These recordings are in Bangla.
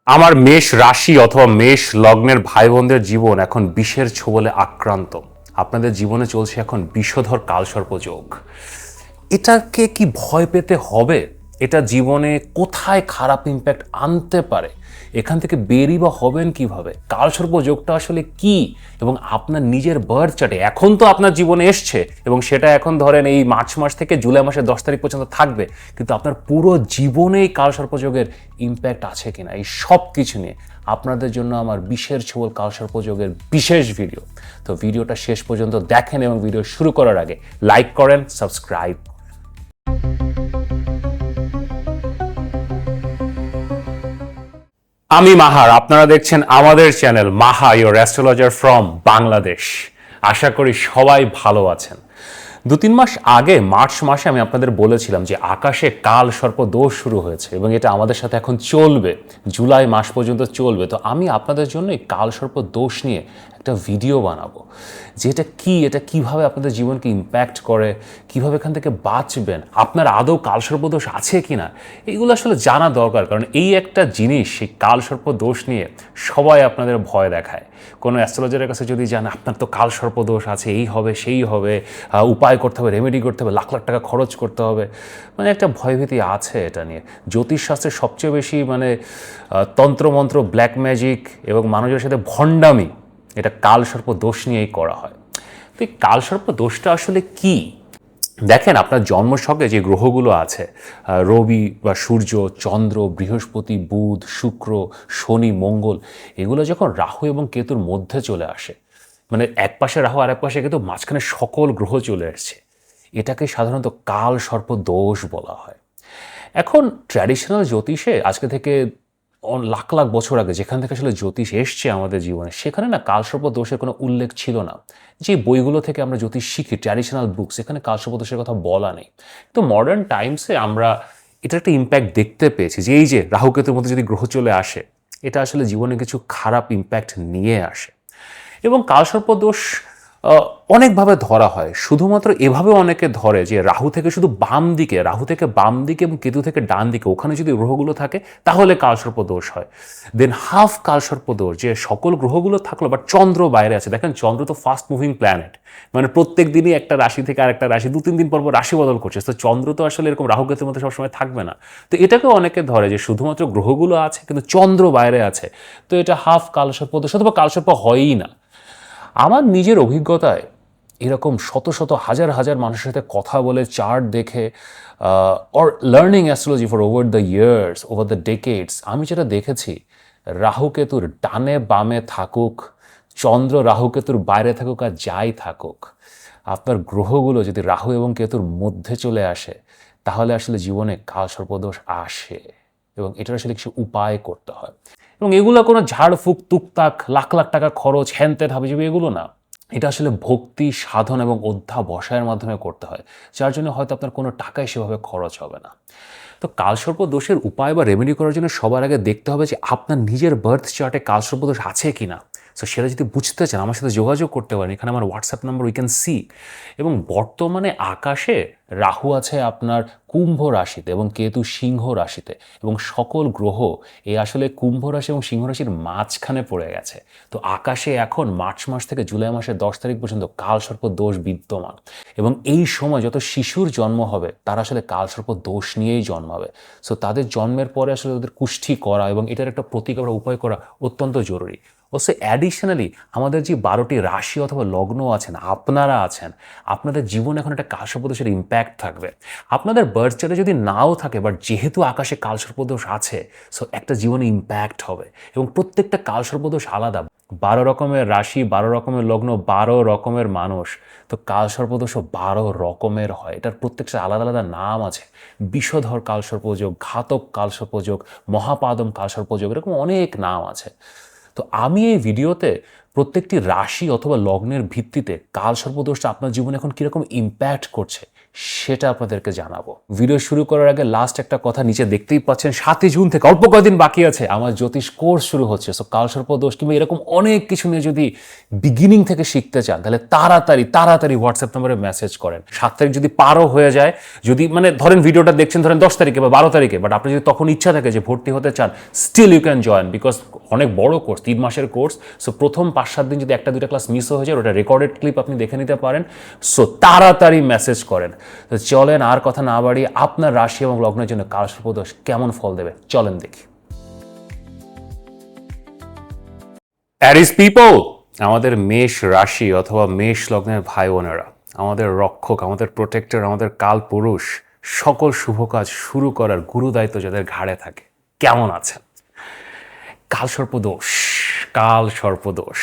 আমার মেষ রাশি অথবা মেষ লগ্নের ভাই বোনদের জীবন এখন বিষের ছোবলে আক্রান্ত। আপনাদের জীবনে চলছে এখন বিষধর কালসর্প যোগ। এটাকে কি ভয় পেতে হবে? এটা জীবনে কোথায় খারাপ ইম্প্যাক্ট আনতে পারে? এখান থেকে বেরিয়ে বা হবেন কিভাবে? কালসর্প যোগটা আসলে কি এবং আপনার নিজের বার্থ চার্টে এখন তো আপনার জীবনে এসছে এবং সেটা এখন ধরেন এই মার্চ মাস থেকে জুলাই মাসের 10 তারিখ পর্যন্ত থাকবে, কিন্তু আপনার পুরো জীবনেই কালসর্প যোগের ইম্প্যাক্ট আছে কিনা, এই সব কিছু নিয়ে আপনাদের জন্য আমার বিষের ছোবল কালসর্প যোগের বিশেষ ভিডিও। তো ভিডিওটা শেষ পর্যন্ত দেখেন এবং ভিডিও শুরু করার আগে লাইক করেন, সাবস্ক্রাইব। আমি মাহার, আপনারা দেখছেন আমাদের channel Maha, your astrologer from Bangladesh. আশা করি সবাই ভালো আছেন। 2-3 মাস আগে মার্চ মাসে আমি আপনাদের বলেছিলাম যে আকাশে কাল সর্প দোষ শুরু হয়েছে এবং এটা আমাদের সাথে এখন চলবে, জুলাই মাস পর্যন্ত চলবে। তো আমি আপনাদের জন্য এই কাল সর্প দোষ নিয়ে একটা ভিডিও বানাবো, যে এটা কি, এটা কিভাবে আপনাদের জীবনকে ইম্প্যাক্ট করে, কিভাবে এখান থেকে বাঁচবেন, আপনার আদৌ কালসর্প দোষ আছে কিনা, এইগুলো আসলে জানা দরকার। কারণ এই একটা জিনিস, সেই কালসর্প দোষ নিয়ে সবাই আপনাদের ভয় দেখায়। কোনো অ্যাস্ট্রোলজারের কাছে যদি যান, আপনার তো কালসর্প দোষ আছে, এই হবে সেই হবে, উপায় করতে হবে, রেমেডি করতে হবে, লাখ লাখ টাকা খরচ করতে হবে, মানে একটা ভয়ভীতি আছে এটা নিয়ে। জ্যোতিষশাস্ত্রের সবচেয়ে বেশি তন্ত্রমন্ত্র, ব্ল্যাক ম্যাজিক এবং মানুষের সাথে ভণ্ডামি, এটা কালসর্প দোষ নিয়েই করা হয়। তো এই কালসর্প দোষটা আসলে কি? দেখেন, আপনার জন্মছকে যে গ্রহগুলো আছে, রবি বা সূর্য, চন্দ্র, বৃহস্পতি, বুধ, শুক্র, শনি, মঙ্গল, এগুলো যখন রাহু এবং কেতুর মধ্যে চলে আসে, মানে এক পাশে রাহু আর এক পাশে কেতু, মাঝখানে সকল গ্রহ চলে আসছে, এটাকে সাধারণত কাল সর্প দোষ বলা হয়। এখন ট্র্যাডিশনাল জ্যোতিষে আজকে থেকে লাখ লাখ বছর আগে যেখান থেকে আসলে জ্যোতিষ এসছে আমাদের জীবনে, সেখানে না কালসর্প দোষের কোনো উল্লেখ ছিল না। যে বইগুলো থেকে আমরা জ্যোতিষ শিখি, ট্র্যাডিশনাল বুকস, এখানে কালসর্প দোষের কথা বলা নেই। তো মডার্ন টাইমসে আমরা এটা একটা ইম্প্যাক্ট দেখতে পেয়েছি যে এই যে রাহু কেতুর মধ্যে যদি গ্রহ চলে আসে, এটা আসলে জীবনে কিছু খারাপ ইম্প্যাক্ট নিয়ে আসে। এবং কালসর্প দোষ অনেকভাবে ধরা হয়। শুধুমাত্র এভাবে অনেকে ধরে যে রাহু থেকে শুধু বাম দিকে, রাহু থেকে বাম দিকে এবং কেতু থেকে ডান দিকে, ওখানে যদি গ্রহগুলো থাকে তাহলে কালসর্প দোষ হয়। দেন হাফ কালসর্প দোষ, যে সকল গ্রহগুলো থাকলো বাট চন্দ্র বাইরে আছে। দেখেন, চন্দ্র তো ফাস্ট মুভিং প্ল্যানেট, মানে প্রত্যেক দিনই একটা রাশি থেকে আরেকটা রাশি 2-3 দিন পর পর রাশি বদল করছে। তো চন্দ্র তো আসলে এরকম রাহু কেতুর মধ্যে সবসময় থাকবে না। তো এটাকেও অনেকে ধরে যে শুধুমাত্র গ্রহগুলো আছে কিন্তু চন্দ্র বাইরে আছে, তো এটা হাফ কালসর্প দোষ অথবা কালসর্প হয়ই না। আমার নিজের অভিজ্ঞতায় এরকম শত শত হাজার হাজার মানুষের সাথে কথা বলে, চার্ট দেখে, or learning astrology for over the years, over the decades, আমি যেটা দেখেছি, রাহু কেতুর ডানে বামে থাকুক, চন্দ্র রাহু কেতুর বাইরে থাকুক আর যাই থাকুক, আপনার গ্রহগুলো যদি রাহু এবং কেতুর মধ্যে চলে আসে, তাহলে আসলে জীবনে কালসর্পদোষ আসে এবং এটার আসলে কিছু উপায় করতে হয়। এবং এগুলো কোনো ঝাড়ফুঁক, তুকতাক, লাখ লাখ টাকা খরচ, হ্যানত্যান হাবিজাবি, এগুলো না। এটা আসলে ভক্তি, সাধন এবং অধ্যাবসায়ের মাধ্যমে করতে হয়, যার জন্য হয়তো আপনার কোনো টাকাই সেভাবে খরচ হবে না। তো কালসর্প দোষের উপায় বা রেমেডি করার জন্য সবার আগে দেখতে হবে যে আপনার নিজের বার্থ চার্টে কালসর্প দোষ আছে কিনা। সো সেটা যদি বুঝতে চান, আমার সাথে যোগাযোগ করতে পারেন। এখানে আমার WhatsApp number, we can see. এবং বর্তমানে আকাশে রাহু আছে আপনার কুম্ভ রাশিতে এবং কেতু সিংহ রাশিতে, এবং সকল গ্রহ এই আসলে কুম্ভ রাশি এবং সিংহ রাশির মাঝখানে পড়ে গেছে। তো আকাশে এখন মার্চ মাস থেকে জুলাই মাসের 10 তারিখ পর্যন্ত কালসর্প দোষ বিদ্যমান, এবং এই সময় যত শিশুর জন্ম হবে তারা আসলে কালসর্প দোষ নিয়েই জন্মাবে। সো তাদের জন্মের পরে আসলে তাদের কুষ্ঠি করা এবং এটার একটা প্রতিকার উপায় করা অত্যন্ত জরুরি। অবশ্য অ্যাডিশনালি আমাদের যে 12টি রাশি অথবা লগ্ন আছেন, আপনারা আছেন, আপনাদের জীবনে এখন একটা কালসর্প দোষের ইম্প্যাক্ট থাকবে। আপনাদের বার্থ চার্টে যদি নাও থাকে, বাট যেহেতু আকাশে কালসর্প দোষ আছে, সো একটা জীবনে ইম্প্যাক্ট হবে। এবং প্রত্যেকটা কালসর্প দোষ আলাদা। 12 রকমের রাশি, 12 রকমের লগ্ন, 12 রকমের মানুষ। তো কালসর্প দোষও 12 রকমের হয়, এটার প্রত্যেকটা আলাদা আলাদা নাম আছে। বিষধর কালসর্পযোগ, ঘাতক কালসর্পযোগ, মহাপাদম কালসর্পযোগ, এরকম অনেক নাম আছে। তো আমি এই ভিডিওতে প্রত্যেকটি রাশি অথবা লগ্নের ভিত্তিতে কালসর্প দোষটা আপনার জীবনে এখন কীরকম ইম্প্যাক্ট করছে সেটা আপনাদেরকে জানাবো। ভিডিও শুরু করার আগে লাস্ট একটা কথা নিচে দেখতেই পাচ্ছেন, 7 জুন থেকে অল্প কয়েকদিন বাকি আছে আমার জ্যোতিষ কোর্স শুরু হচ্ছে। সো কালসর্প দোষ কিংবা এরকম অনেক কিছু নিয়ে যদি বিগিনিং থেকে শিখতে চান তাহলে তাড়াতাড়ি হোয়াটসঅ্যাপ নম্বরে মেসেজ করেন। 7 তারিখ যদি পারও হয়ে যায়, যদি মানে ধরেন ভিডিওটা দেখছেন ধরেন 10 তারিখে বা 12 তারিখে, বাট আপনি যদি তখন ইচ্ছা থাকে যে ভর্তি হতে চান, still you can join, because অনেক বড় কোর্স, 3 মাসের কোর্স। সো প্রথম 5-7 দিন যদি 1-2টা ক্লাস মিস হয়ে যায়, ওটা রেকর্ডেড ক্লিপ আপনি দেখে নিতে পারেন। সো তাড়াতাড়ি মেসেজ করেন। তো চলেন আর কথা না বাড়িয়ে আপনার রাশি এবং লগ্নের জন্য কালসর্প দোষ কেমন ফল দেবে চলেন দেখি। অ্যারিস পিপল, আমাদের মেষ রাশি অথবা মেষ লগ্নের ভাই বোনেরা, আমাদের রক্ষক, আমাদের প্রোটেক্টর, আমাদের কাল পুরুষ, সকল শুভ কাজ শুরু করার গুরু দায়িত্ব যাদের ঘাড়ে থাকে, কেমন আছেন? কাল সর্পদোষ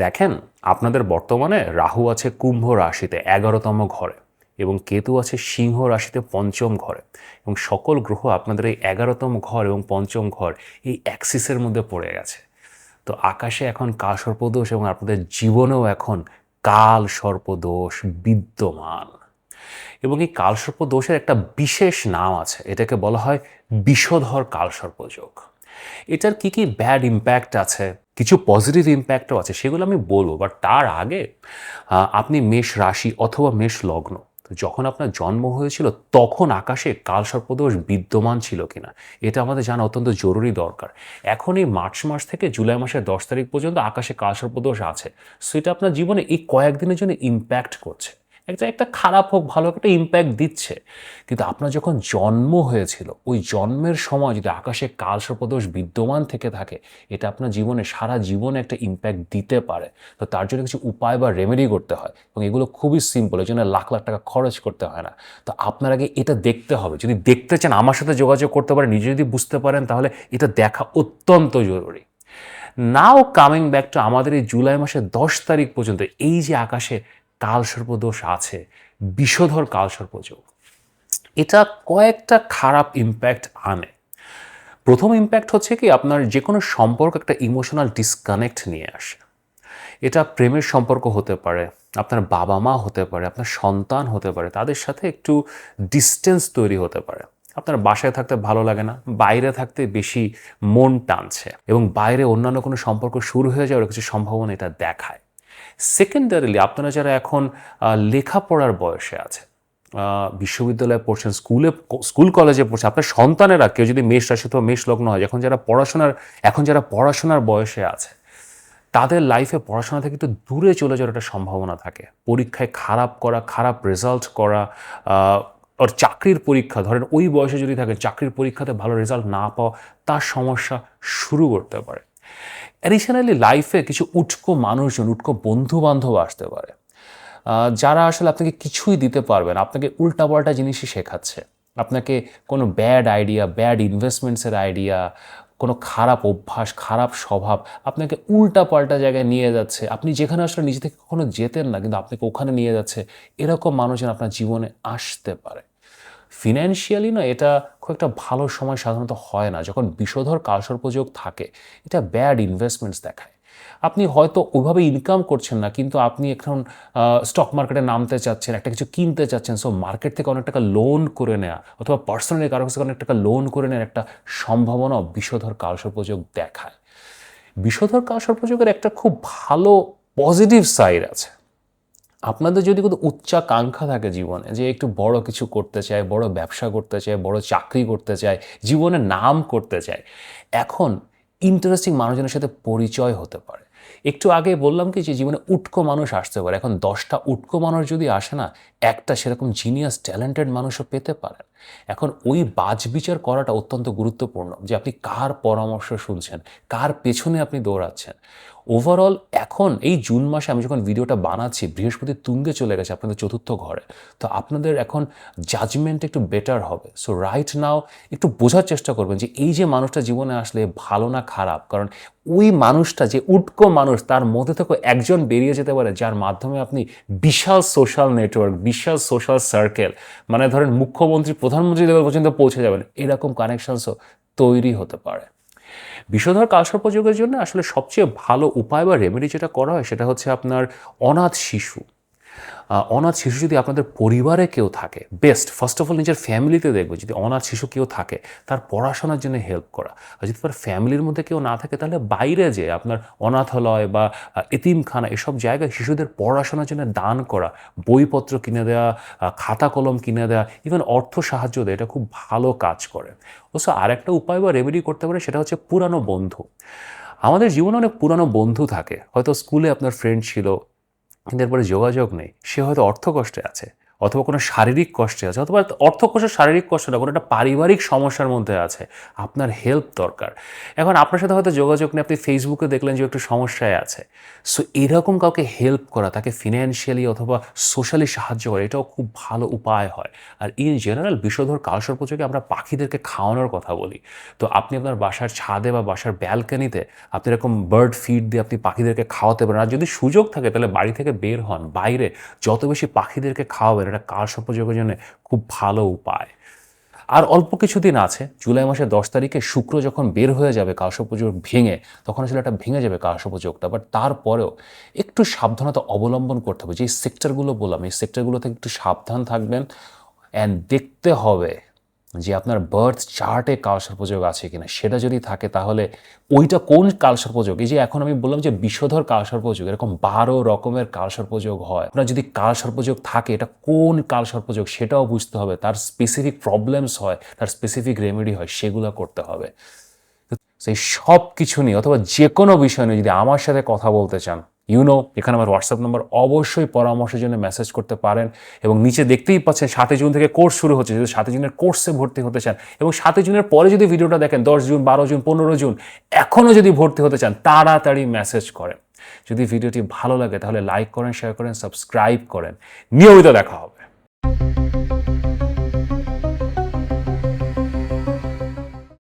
দেখেন, আপনাদের বর্তমানে রাহু আছে কুম্ভ রাশিতে 11তম ঘরে এবং কেতু আছে সিংহ রাশিতে 5ম ঘরে, এবং সকল গ্রহ আপনাদের এই 11তম ঘর এবং 5ম ঘর এই অ্যাক্সিসের মধ্যে পড়ে গেছে। তো আকাশে এখন কাল সর্পদোষ এবং আপনাদের জীবনেও এখন কাল সর্পদোষ বিদ্যমান। এবং এই কালসর্প দোষের একটা বিশেষ নাম আছে, এটাকে বলা হয় বিষধর কালসর্পযোগ। এটার কি কি ব্যাড ইম্প্যাক্ট আছে, কিছু পজিটিভ ইম্প্যাক্টও আছে, সেগুলো আমি বলবো। বাট তার আগে আপনি মেষ রাশি অথবা মেষ লগ্ন, তো যখন আপনার জন্ম হয়েছিল তখন আকাশে কালসর্পদোষ বিদ্যমান ছিল কিনা এটা আমাদের জানা অত্যন্ত জরুরি দরকার। এখন এই মার্চ মাস থেকে জুলাই মাসের 10 তারিখ পর্যন্ত আকাশে কালসর্পদোষ আছে। সো এটা আপনার জীবনে এই কয়েকদিনের জন্য ইম্প্যাক্ট করছে, একটা খারাপ হোক ভালো হোক একটা ইম্প্যাক্ট দিচ্ছে। কিন্তু আপনার যখন জন্ম হয়েছিল ওই জন্মের সময় যদি আকাশে কালসর্পদোষ বিদ্যমান থেকে থাকে, এটা আপনার জীবনে সারা জীবনে একটা ইম্প্যাক্ট দিতে পারে। তো তার জন্য কিছু উপায় বা রেমেডি করতে হয় এবং এগুলো খুবই সিম্পল, এর জন্য লাখ লাখ টাকা খরচ করতে হয় না। তো আপনার আগে এটা দেখতে হবে, যদি দেখতে চান আমার সাথে যোগাযোগ করতে পারেন, নিজে যদি বুঝতে পারেন তাহলে এটা দেখা অত্যন্ত জরুরি। নাও কামিং ব্যাক টু আমাদের এই জুলাই মাসের 10 তারিখ পর্যন্ত এই যে আকাশে কালসর্পদোষ আছে, বিষধর কালসর্পযোগ, এটা কয়েকটা খারাপ ইম্প্যাক্ট আনে। প্রথম ইম্প্যাক্ট হচ্ছে কি, আপনার যে কোনো সম্পর্ক একটা ইমোশনাল ডিসকানেক্ট নিয়ে আসে। এটা প্রেমের সম্পর্ক হতে পারে, আপনার বাবা মা হতে পারে, আপনার সন্তান হতে পারে, তাদের সাথে একটু ডিস্টেন্স তৈরি হতে পারে। আপনার বাসায় থাকতে ভালো লাগে না, বাইরে থাকতে বেশি মন টানছে, এবং বাইরে অন্যান্য কোনো সম্পর্ক শুরু হয়ে যাওয়ার কিছু সম্ভাবনা এটা দেখায়। সেকেন্ডারিলি আপনারা যারা এখন লেখাপড়ার বয়সে আছে, বিশ্ববিদ্যালয়ে পড়ছেন, স্কুল কলেজে পড়ছে, আপনার সন্তানেরা কেউ যদি মেষ রাশি অথবা মেষ লগ্ন হয়, এখন যারা পড়াশোনার বয়সে আছে, তাদের লাইফে পড়াশোনা থেকে একটু দূরে চলে যাওয়ার একটা সম্ভাবনা থাকে। পরীক্ষায় খারাপ করা, খারাপ রেজাল্ট করা, ওর চাকরির পরীক্ষা ধরেন ওই বয়সে যদি থাকে, চাকরির পরীক্ষাতে ভালো রেজাল্ট না পাওয়া, তার সমস্যা শুরু করতে পারে। অ্যাডিশনালি লাইফে কিছু উটকো মানুষজন, উটকো বন্ধু বান্ধব আসতে পারে, যারা আসলে আপনাকে কিছুই দিতে পারবে না, আপনাকে উল্টাপাল্টা জিনিসই শেখাচ্ছে, আপনাকে কোনো ব্যাড আইডিয়া, ব্যাড ইনভেস্টমেন্টসের আইডিয়া, কোনো খারাপ অভ্যাস, খারাপ স্বভাব আপনাকে উল্টাপাল্টা জায়গায় নিয়ে যাচ্ছে। আপনি যেখানে আসলে নিজে থেকে কখনো যেতেন না, কিন্তু আপনাকে ওখানে নিয়ে যাচ্ছে। এরকম মানুষজন আপনার জীবনে আসতে পারে। ফিনান্সিয়ালি না, এটা খুব একটা ভালো সময় সাধারণত হয় না যখন বিষধর কালসর্পযোগ থাকে। এটা ব্যাড ইনভেস্টমেন্টস দেখায়। আপনি হয়তো ওইভাবে ইনকাম করছেন না, কিন্তু আপনি এখন স্টক মার্কেটে নামতে চাচ্ছেন, একটা কিছু কিনতে চাচ্ছেন, সো মার্কেট থেকে অনেক টাকা লোন করে নেওয়া অথবা পার্সোনালি কারো কাছে অনেক টাকা লোন করে নেওয়ার একটা সম্ভাবনা বিষধর কালসর্পযোগ দেখায়। বিষধর কালসর্পযোগের একটা খুব ভালো পজিটিভ সাইড আছে। আপনাদের যদি কোনো উচ্চাকাঙ্ক্ষা থাকে জীবনে, যে একটু বড় কিছু করতে চায়, বড় ব্যবসা করতে চায়, বড় চাকরি করতে চায়, জীবনে নাম করতে চায়, এখন ইন্টারেস্টিং মানুষজনের সাথে পরিচয় হতে পারে। একটু আগে বললাম কি যে জীবনে উটকো মানুষ আসতে পারে। এখন 10টা উটকো মানুষ যদি আসে না, একটা সেরকম জিনিয়াস ট্যালেন্টেড মানুষও পেতে পারেন। এখন ওই বাছবিচার করাটা অত্যন্ত গুরুত্বপূর্ণ, যে আপনি কার পরামর্শ শুনছেন, কার পেছনে আপনি দৌড়াচ্ছেন। ওভারঅল এখন এই জুন মাসে আমি যখন ভিডিওটা বানাচ্ছি, বৃহস্পতি তুঙ্গে চলে গেছে আপনাদের 4র্থ ঘরে। তো আপনাদের এখন জাজমেন্ট একটু বেটার হবে। সো রাইট নাও একটু বোঝার চেষ্টা করবেন যে এই যে মানুষটা জীবনে আসলে ভালো না খারাপ, কারণ ওই মানুষটা যে উটকো মানুষ, তার মধ্যে থেকে একজন বেরিয়ে যেতে পারে যার মাধ্যমে আপনি বিশাল সোশ্যাল নেটওয়ার্ক, বিশাল সোশ্যাল সার্কেল, মানে ধরেন মুখ্যমন্ত্রী, প্রধানমন্ত্রী লেভেল পর্যন্ত পৌঁছে যাবেন, এরকম কানেকশনসও তৈরি হতে পারে। বিষধর কালসর্পযোগের জন্য আসলে সবচেয়ে ভালো উপায় বা রেমেডি যেটা করা হয় সেটা হচ্ছে আপনার অনাথ শিশু, অনাথ শিশু যদি আপনাদের পরিবারে কেউ থাকে, বেস্ট ফার্স্ট অফ অল নিজের ফ্যামিলিতে দেখবে যদি অনাথ শিশু কেউ থাকে তার পড়াশোনার জন্য হেল্প করা। আর যদি তার ফ্যামিলির মধ্যে কেউ না থাকে তাহলে বাইরে যে আপনার অনাথালয় বা এতিমখানা এসব জায়গায় শিশুদের পড়াশোনার জন্য দান করা, বইপত্র কিনে দেওয়া, খাতা কলম কিনে দেওয়া, ইভেন অর্থ সাহায্য দেয়, এটা খুব ভালো কাজ করে। অবশ্য আরেকটা উপায় বা রেমেডি করতে পারে, সেটা হচ্ছে পুরানো বন্ধু। আমাদের জীবনে অনেক পুরানো বন্ধু থাকে, হয়তো স্কুলে আপনার ফ্রেন্ড ছিল কিন্তু এরপরে যোগাযোগ নেই, সে হয়তো অর্থকষ্টে আছে অথবা কোনো শারীরিক কষ্টে আছে, অথবা অর্থকষ্ট শারীরিক কষ্ট না, কোনো একটা পারিবারিক সমস্যার মধ্যে আছে, আপনার হেল্প দরকার। এখন আপনার সাথে হয়তো যোগাযোগ নেই, আপনি ফেসবুকে দেখলেন যে একটু সমস্যায় আছে, সো এরকম কাউকে হেল্প করা, তাকে ফিনান্সিয়ালি অথবা সোশ্যালি সাহায্য করা, এটাও খুব ভালো উপায় হয়। আর ইন জেনারেল বিষধর কালসর্পযোগে আমরা পাখিদেরকে খাওয়ানোর কথা বলি, তো আপনি আপনার বাসার ছাদে বা বাসার ব্যালকনিতে আপনি এরকম বার্ড ফিড দিয়ে আপনি পাখিদেরকে খাওয়াতে পারেন। আর যদি সুযোগ থাকে তাহলে বাড়ি থেকে বের হন, বাইরে যত বেশি পাখিদেরকে খাওয়াবেন, এটা কালসর্পযোগের জন্য খুব ভালো উপায়। আর অল্প কিছুদিন আছে, জুলাই মাসের 10 তারিখে শুক্র যখন বের হয়ে যাবে কালসর্পযোগ ভেঙে, তখন আসলে এটা ভেঙে যাবে কালসর্পযোগটা। বাট তারপরেও একটু সাবধানতা অবলম্বন করতে হবে। যে সেক্টরগুলো বললাম, এই সেক্টরগুলো থেকে একটু সাবধান থাকবেন। অ্যান্ড দেখতে হবে যে আপনার বার্থ চার্টে কালসর্পযোগ আছে কিনা। সেটা যদি থাকে তাহলে ওইটা কোন কালসর্পযোগ। এই যে এখন আমি বললাম যে বিষধর কালসর্পযোগ, এরকম 12 রকমের কালসর্পযোগ হয়। আপনার যদি কালসর্পযোগ থাকে, এটা কোন কালসর্পযোগ সেটাও বুঝতে হবে। তার স্পেসিফিক প্রবলেমস হয়, তার স্পেসিফিক রেমেডি হয়, সেগুলো করতে হবে। সেই সব কিছু নিয়ে অথবা যে কোনো বিষয় নিয়ে যদি আমার সাথে কথা বলতে চান, এখানে আমার হোয়াটসঅ্যাপ নাম্বার, অবশ্যই পরামর্শের জন্য মেসেজ করতে পারেন। এবং নিচে দেখতেই পাচ্ছেন 7 জুন থেকে কোর্স শুরু হচ্ছে। যদি 7 জুনের কোর্সে ভর্তি হতে চান এবং 7 জুনের পরে যদি ভিডিওটা দেখেন 10 জুন, 12 জুন, 15 জুন, এখনও যদি ভর্তি হতে চান, তাড়াতাড়ি মেসেজ করেন। যদি ভিডিওটি ভালো লাগে তাহলে লাইক করেন, শেয়ার করেন, সাবস্ক্রাইব করেন। নিয়মিত দেখা হবে।